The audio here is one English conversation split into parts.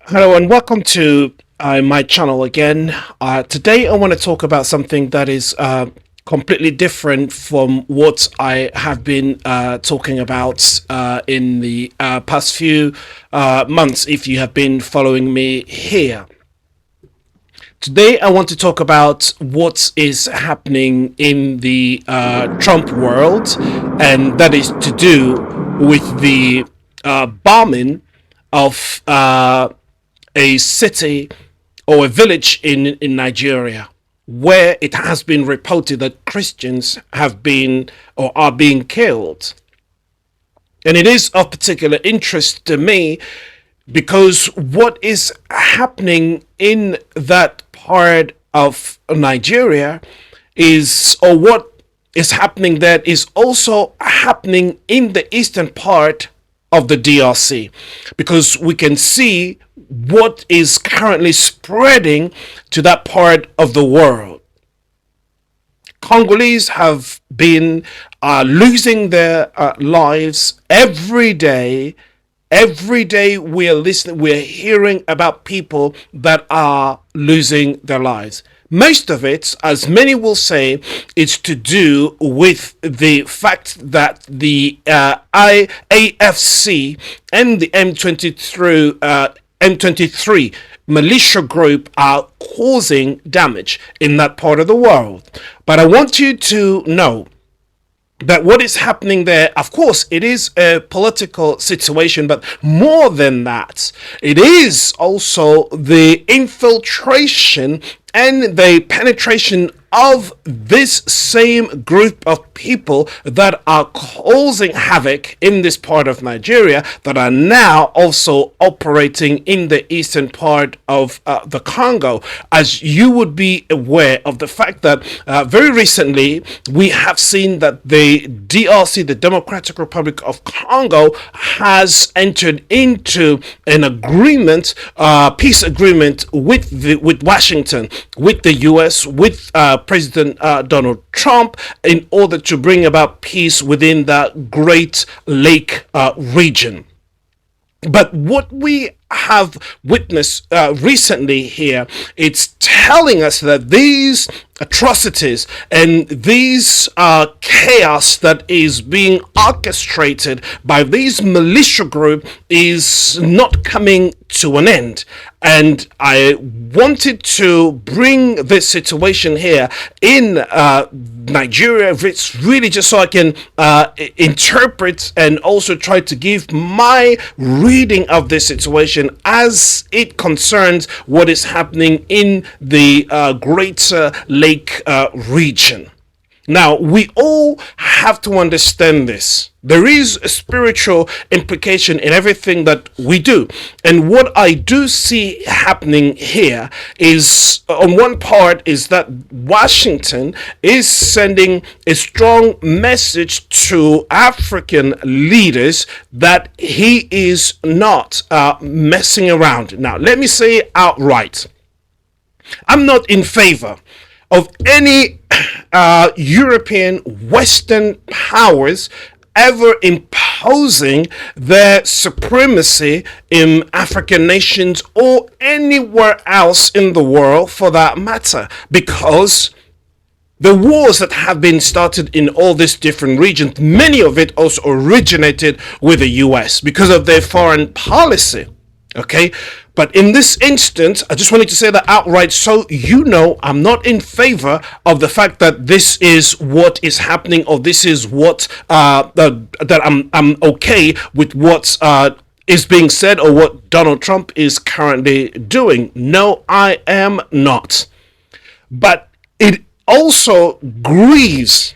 Hello and welcome to my channel again. Today I want to talk about something that is completely different from what I have been talking about in the past few months, if you have been following me here. Today I want to talk about what is happening in the Trump world, and that is to do with the bombing of a city or a village in Nigeria, where it has been reported that Christians have been or are being killed. And it is of particular interest to me because what is happening in that part of Nigeria or what is happening there is also happening in the eastern part of the DRC, because we can see what is currently spreading to that part of the world. Congolese have been losing their lives every day. Every day we're hearing about people that are losing their lives. Most of it, as many will say, is to do with the fact that the AFC and the M23 militia group are causing damage in that part of the world. But I want you to know that what is happening there, of course, it is a political situation, but more than that, it is also the infiltration and the penetration of this same group of people that are causing havoc in this part of Nigeria, that are now also operating in the eastern part of the Congo. As you would be aware of the fact that very recently we have seen that the DRC, the Democratic Republic of Congo, has entered into an agreement, peace agreement with Washington, with the US, with President Donald Trump, in order to bring about peace within that Great Lake region. But what we have witnessed recently here, it's telling us that these atrocities and these chaos that is being orchestrated by these militia group is not coming to an end. And I wanted to bring this situation here in Nigeria. It's really just so I can interpret and also try to give my reading of this situation as it concerns what is happening in the Greater Lake region. Now, we all have to understand this. There is a spiritual implication in everything that we do. And what I do see happening here is, on one part, is that Washington is sending a strong message to African leaders that he is not messing around. Now, let me say it outright. I'm not in favor of any European Western powers ever imposing their supremacy in African nations or anywhere else in the world for that matter, because the wars that have been started in all these different regions, many of it also originated with the US because of their foreign policy. Okay, but in this instance, I just wanted to say that outright, so you know, I'm not in favor of the fact that this is what is happening, or this is what that I'm okay with what is being said, or what Donald Trump is currently doing. No, I am not. But it also grieves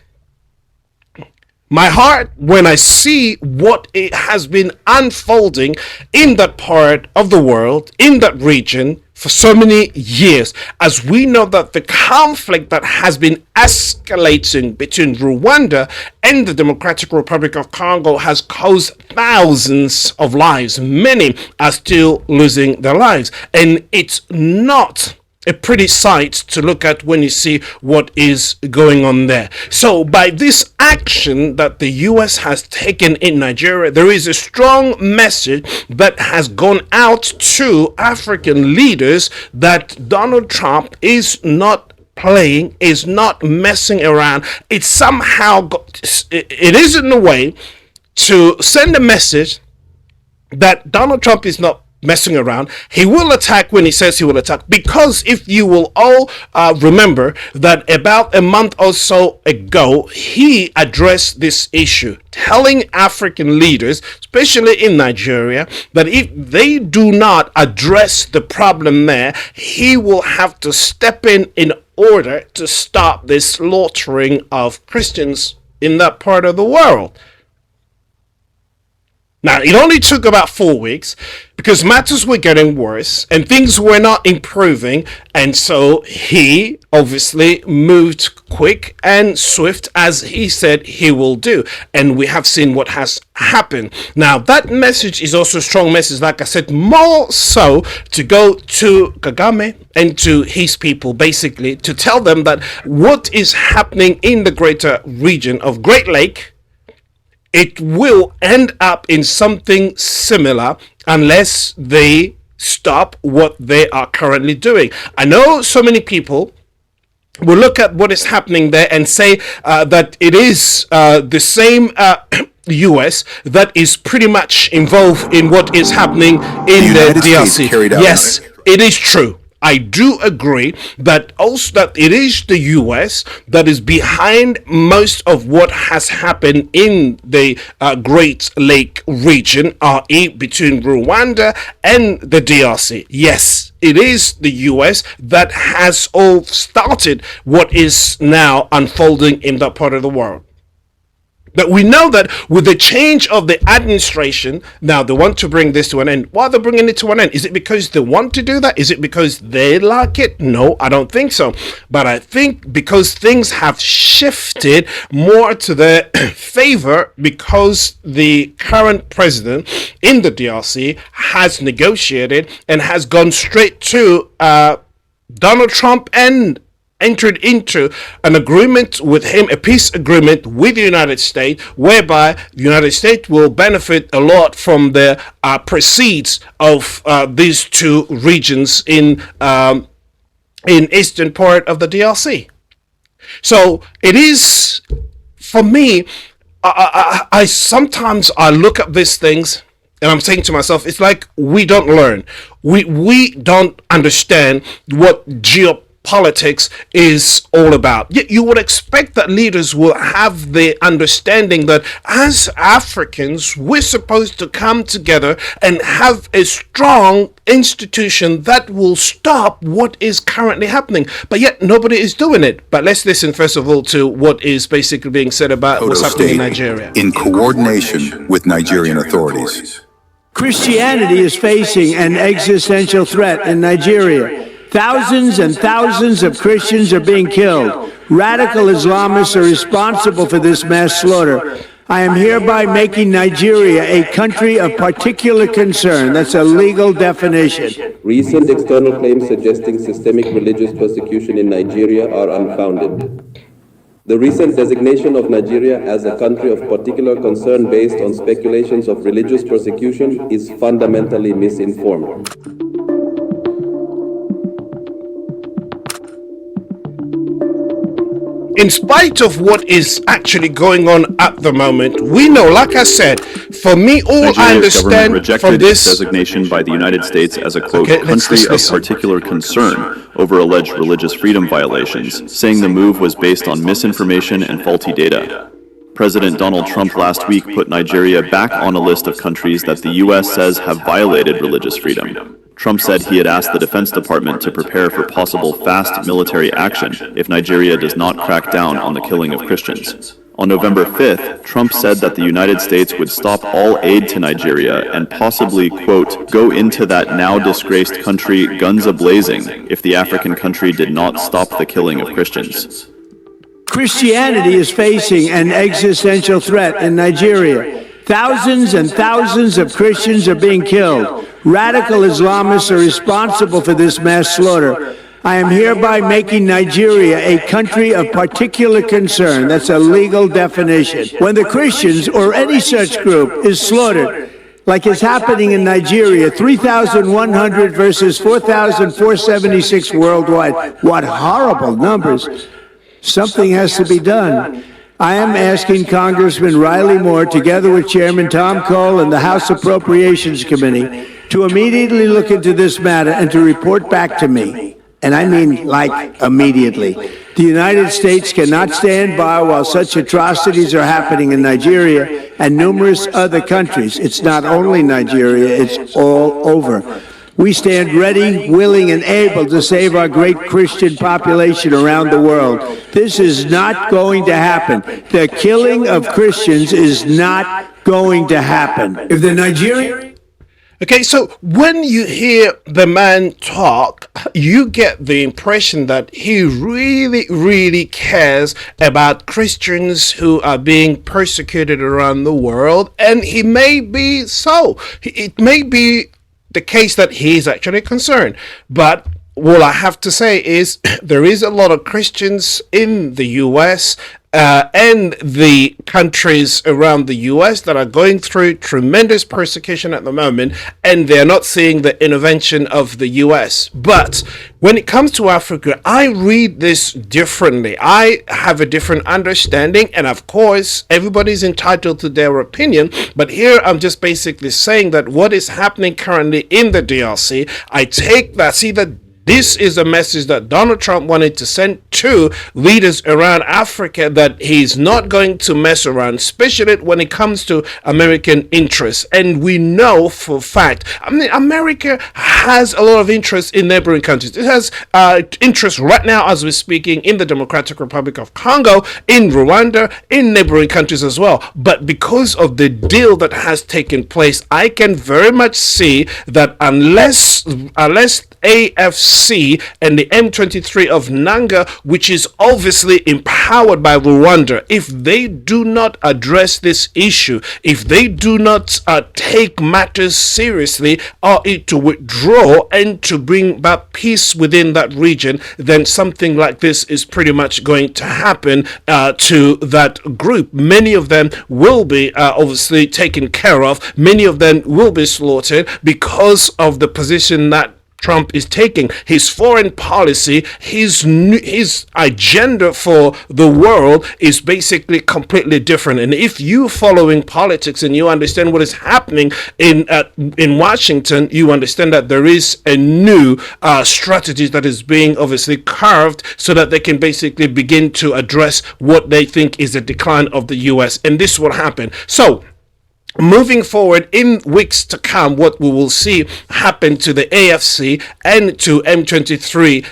my heart when I see what it has been unfolding in that part of the world, in that region, for so many years, as we know that the conflict that has been escalating between Rwanda and the Democratic Republic of Congo has caused thousands of lives. Many are still losing their lives, and it's not a pretty sight to look at when you see what is going on there. So by this action that the US has taken in Nigeria, there is a strong message that has gone out to African leaders that Donald Trump is not playing, is not messing around. It's somehow it is in a way to send a message that Donald Trump is not messing around. He will attack when he says he will attack, because if you will all remember that about a month or so ago, he addressed this issue, telling African leaders, especially in Nigeria, that if they do not address the problem there, he will have to step in order to stop the slaughtering of Christians in that part of the world. Now, it only took about 4 weeks because matters were getting worse and things were not improving. And so he obviously moved quick and swift, as he said he will do. And we have seen what has happened. Now, that message is also a strong message, like I said, more so to go to Kagame and to his people, basically, to tell them that what is happening in the greater region of Great Lake, it will end up in something similar unless they stop what they are currently doing. I know so many people will look at what is happening there and say that it is the same US that is pretty much involved in what is happening in the DRC. Yes, it is true. I do agree that also that it is the US that is behind most of what has happened in the Great Lake region, i.e. between Rwanda and the DRC. Yes, it is the US that has all started what is now unfolding in that part of the world. But we know that with the change of the administration, now they want to bring this to an end. Why are they bringing it to an end? Is it because they want to do that? Is it because they like it? No, I don't think so. But I think because things have shifted more to their favor because the current president in the DRC has negotiated and has gone straight to Donald Trump and entered into an agreement with him, a peace agreement with the United States, whereby the United States will benefit a lot from the proceeds of these two regions in eastern part of the DRC. So it is, for me, I sometimes I look at these things and I'm saying to myself, it's like we don't learn. We don't understand what geopolitics is all about. Yet you would expect that leaders will have the understanding that as Africans, we're supposed to come together and have a strong institution that will stop what is currently happening. But yet nobody is doing it. But let's listen first of all to what is basically being said about what's happening in Nigeria. In coordination with Nigerian authorities. Christianity is facing an existential threat in Nigeria. Thousands and thousands of Christians are being killed. Radical Islamists are responsible for this mass slaughter. I am hereby making Nigeria a country of particular concern. That's a legal definition. Recent external claims suggesting systemic religious persecution in Nigeria are unfounded. The recent designation of Nigeria as a country of particular concern based on speculations of religious persecution is fundamentally misinformed. In spite of what is actually going on at the moment, we know, like I said, for me, all Nigeria's I understand rejected from this designation by the United States as a, quote, country of particular concern over alleged religious freedom violations, saying the move was based on misinformation and faulty data. President Donald Trump last week put Nigeria back on a list of countries that the U.S. says have violated religious freedom. Trump said he had asked the Defense Department to prepare for possible fast military action if Nigeria does not crack down on the killing of Christians. On November 5th, Trump said that the United States would stop all aid to Nigeria and possibly, quote, go into that now disgraced country guns a-blazing if the African country did not stop the killing of Christians. Christianity is facing an existential threat in Nigeria. Thousands and thousands of Christians are being killed. Radical Islamists are responsible for this mass slaughter. I am hereby making Nigeria a country of particular concern. That's a legal definition. When the Christians or any such group is slaughtered, like is happening in Nigeria, 3,100 versus 4,476 worldwide. What horrible numbers. Something has to be done. I am asking Congressman Riley Moore, together with Chairman Tom Cole and the House Appropriations Committee, to immediately look into this matter and to report back to me. And I mean, like, immediately. The United States cannot stand by while such atrocities are happening in Nigeria and numerous other countries. It's not only Nigeria, it's all over. We stand ready, willing, and able to save our great Christian population around the world. This is not going to happen. The killing of Christians is not going to happen. If the Nigerian... Okay, so when you hear the man talk, you get the impression that he really cares about Christians who are being persecuted around the world, and he may be so. It may be the case that he is actually concerned, but what I have to say is there is a lot of Christians in the US and the countries around the US that are going through tremendous persecution at the moment, and they're not seeing the intervention of the US. But when it comes to Africa, I read this differently. I have a different understanding, and of course, everybody's entitled to their opinion. But here I'm just basically saying that what is happening currently in the DRC, I take that, see that this is a message that Donald Trump wanted to send to leaders around Africa, that he's not going to mess around, especially when it comes to American interests. And we know for a fact, I mean, America has a lot of interest in neighboring countries. It has interest right now as we're speaking in the Democratic Republic of Congo, in Rwanda, in neighboring countries as well. But because of the deal that has taken place, I can very much see that unless AFC and the M23 of Nanga, which is obviously empowered by Rwanda, if they do not address this issue, if they do not take matters seriously, or to withdraw and to bring about peace within that region, then something like this is pretty much going to happen to that group. Many of them will be obviously taken care of. Many of them will be slaughtered because of the position that Trump is taking. His foreign policy, his agenda for the world is basically completely different. And if you following politics and you understand what is happening in Washington, you understand that there is a new strategy that is being obviously carved so that they can basically begin to address what they think is a decline of the US. And this will happen. So moving forward in weeks to come, what we will see happen to the AFC and to M23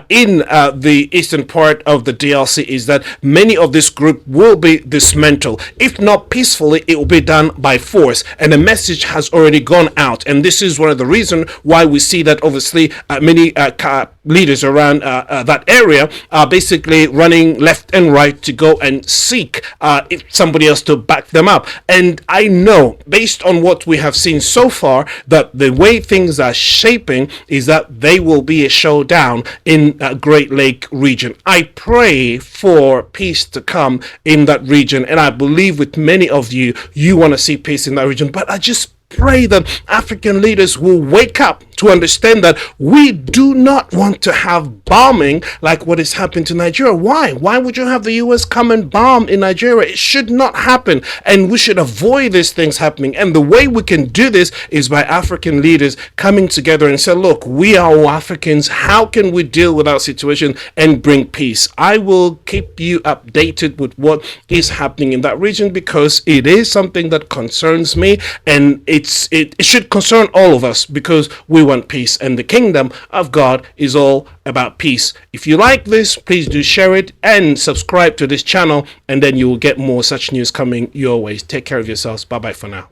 in the eastern part of the DRC is that many of this group will be dismantled. If not peacefully, it will be done by force. And the message has already gone out. And this is one of the reasons why we see that obviously many leaders around that area are basically running left and right to go and seek somebody else to back them up. And I know, based on what we have seen so far, that the way things are shaping is that they will be a showdown in Great Lake region. I pray for peace to come in that region, and I believe with many of you, you want to see peace in that region. But I just pray that African leaders will wake up to understand that we do not want to have bombing like what is happening to Nigeria. Why? Why would you have the US come and bomb in Nigeria? It should not happen, and we should avoid these things happening. And the way we can do this is by African leaders coming together and say, look, we are all Africans. How can we deal with our situation and bring peace? I will keep you updated with what is happening in that region, because it is something that concerns me, and it should concern all of us, because we want peace, and the kingdom of God is all about peace. If you like this, please do share it and subscribe to this channel, and then you will get more such news coming your way. Take care of yourselves. Bye bye for now.